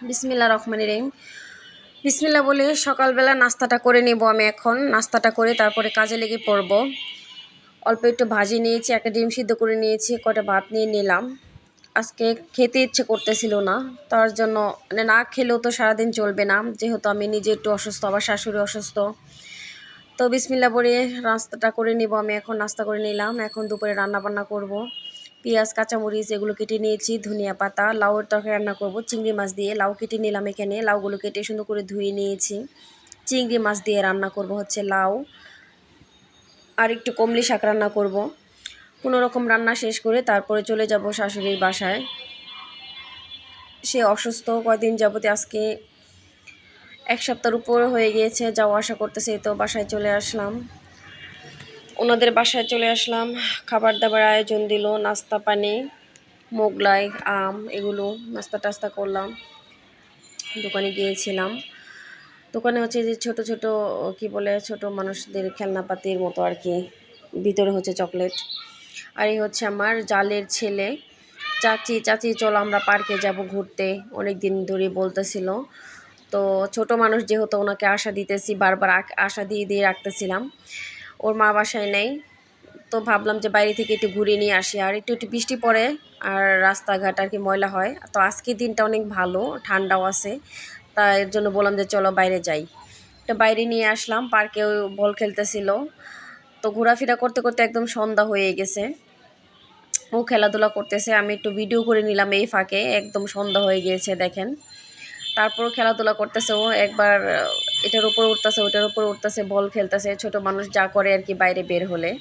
বিসমিল্লাহ রহমানির রহিম। বিসমিল্লাহ বলে সকালবেলা নাস্তাটা করে নেব। আমি এখন নাস্তাটা করে তারপরে কাজে লেগে পড়ব। অল্প একটু ভাজি নিয়েছি, একটা ডিম সিদ্ধ করে নিয়েছি, কটা ভাত নিয়ে নিলাম। আজকে খেতে ইচ্ছে করতেছিল না, তার জন্য মানে না খেলেও তো সারাদিন চলবে না, যেহেতু আমি নিজে একটু অসুস্থ, আবার শাশুড়ি অসুস্থ। তো বিসমিল্লাহ বলে নাস্তাটা করে নিব। আমি এখন নাস্তা করে নিলাম, এখন দুপুরে রান্না বান্না করব। পেঁয়াজ, কাঁচামরিচ এগুলো কেটে নিয়েছি, ধনিয়া পাতা, লাউয়ের তরকারি রান্না করব চিংড়ি মাছ দিয়ে। লাউ কেটে নিলাম, এখানে লাউগুলো কেটে সুন্দর করে ধুয়ে নিয়েছি। চিংড়ি মাছ দিয়ে রান্না করব হচ্ছে লাউ, আর একটু কমলি শাক রান্না করব। কোনো রকম রান্না শেষ করে তারপরে চলে যাব শাশুড়ির বাসায়। সে অসুস্থ কয়দিন যাবতে, আজকে 1 সপ্তাহের উপর হয়ে গিয়েছে যাওয়া আসা করতেছে। তো বাসায় চলে আসলাম, ওনাদের বাসায় চলে আসলাম। খাবার দাবার আয়োজন দিল, নাস্তা পানি, মোগলাই, আম, এগুলো নাস্তা টাস্তা করলাম। দোকানে গিয়েছিলাম, দোকানে হচ্ছে যে ছোট ছোট কি বলে ছোট মানুষদের খেলনাপাতির মতো আর কি, ভিতরে হচ্ছে চকলেট। আর এই হচ্ছে আমার জালের ছেলে। চাচি চাচি চলো আমরা পার্কে যাব ঘুরতে, অনেক দিন ধরে বলতেছিল। তো ছোট মানুষ যেহেতু, ওনাকে আশা দিতেছি, বারবার আশা দিয়ে দিয়ে রাখতেছিলাম। ওর মা বাসায় নেই, তো ভাবলাম যে বাইরে থেকে একটু ঘুরে নিয়ে আসি। আর একটু একটু বৃষ্টি পড়ে আর রাস্তাঘাট আর কি ময়লা হয়। তো আজকের দিনটা অনেক ভালো, ঠান্ডাও আছে, তাই এর জন্য বললাম যে চলো বাইরে যাই। তো বাইরে নিয়ে আসলাম, পার্কেও বল খেলতেছিল। তো ঘোরাফেরা করতে করতে একদম সন্ধ্যা হয়ে গেছে। ও খেলাধুলা করতেছে, আমি একটু ভিডিও করে নিলাম এই ফাঁকে। একদম সন্ধ্যা হয়ে গিয়েছে দেখেন, তারপরও খেলাধুলা করতেছে। ও একবার এটার উপর উঠতেছে, ওটার উপর উঠতেছে, বল খেলতেছে, ছোট মানুষ যা করে আর কি বাইরে বের হলে।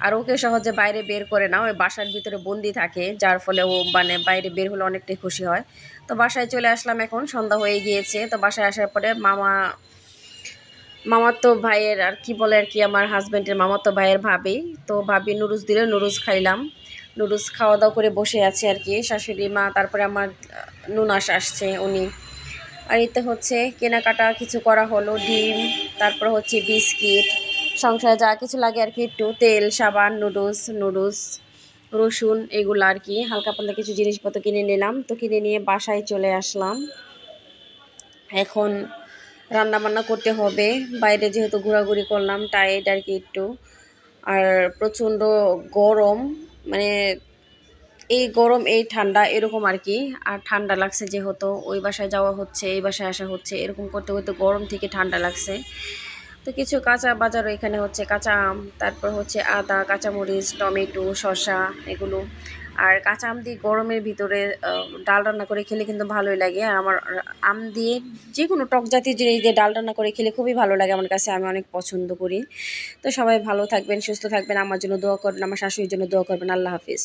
আর ওকে সহজে বাইরে বের করে না, ওই বাসার ভিতরে বন্দি থাকে, যার ফলে ও মানে বাইরে বের হলে অনেকটাই খুশি হয়। তো বাসায় চলে আসলাম, এখন সন্ধ্যা হয়ে গিয়েছে। তো বাসায় আসার পরে মামাতো ভাইয়ের আর কি বলে আর কি, আমার হাজব্যান্ডের মামাতো ভাইয়ের ভাবি, তো ভাবি নুডলস দিলে, নুডলস খাইলাম। নুডলস খাওয়া দাওয়া করে বসে আছে আর কি শাশুড়ি মা, তারপরে আমার নুনাস আসছে উনি। আর এতে হচ্ছে কেনাকাটা কিছু করা হলো, ডিম, তারপর হচ্ছে বিস্কিট, সংসারে যা কিছু লাগে আর কি, একটু তেল, সাবান, নুডলস, রসুন, এগুলো আর কি হালকা পাতলা কিছু জিনিসপত্র কিনে নিলাম। তো কিনে নিয়ে বাসায় চলে আসলাম। এখন রান্না বান্না করতে হবে, বাইরে যেহেতু ঘোরাঘুরি করলাম, টায়ার্ড আর কি একটু। আর প্রচণ্ড গরম, মানে এই গরম এই ঠান্ডা এরকম আর কি। আর ঠান্ডা লাগছে যেহেতু, ওই বাসায় যাওয়া হচ্ছে এই বাসায় আসা হচ্ছে, এরকম করতে করতে গরম থেকে ঠান্ডা লাগছে। তো কিছু কাঁচা বাজারও এখানে হচ্ছে, কাঁচা আম, তারপর হচ্ছে আদা, কাঁচামরিচ, টমেটো, শসা, এগুলো। আর কাঁচা আম দিয়ে গরমের ভিতরে ডাল রান্না করে খেলে কিন্তু ভালোই লাগে। আর আমার আম দিয়ে যে কোনো টক জাতীয় জিনিস দিয়ে ডাল রান্না করে খেলে খুবই ভালো লাগে আমার কাছে, আমি অনেক পছন্দ করি। তো সবাই ভালো থাকবেন, সুস্থ থাকবেন, আমার জন্য দোয়া করবেন, আমার শাশুড়ির জন্য দোয়া করবেন। আল্লাহ হাফিজ।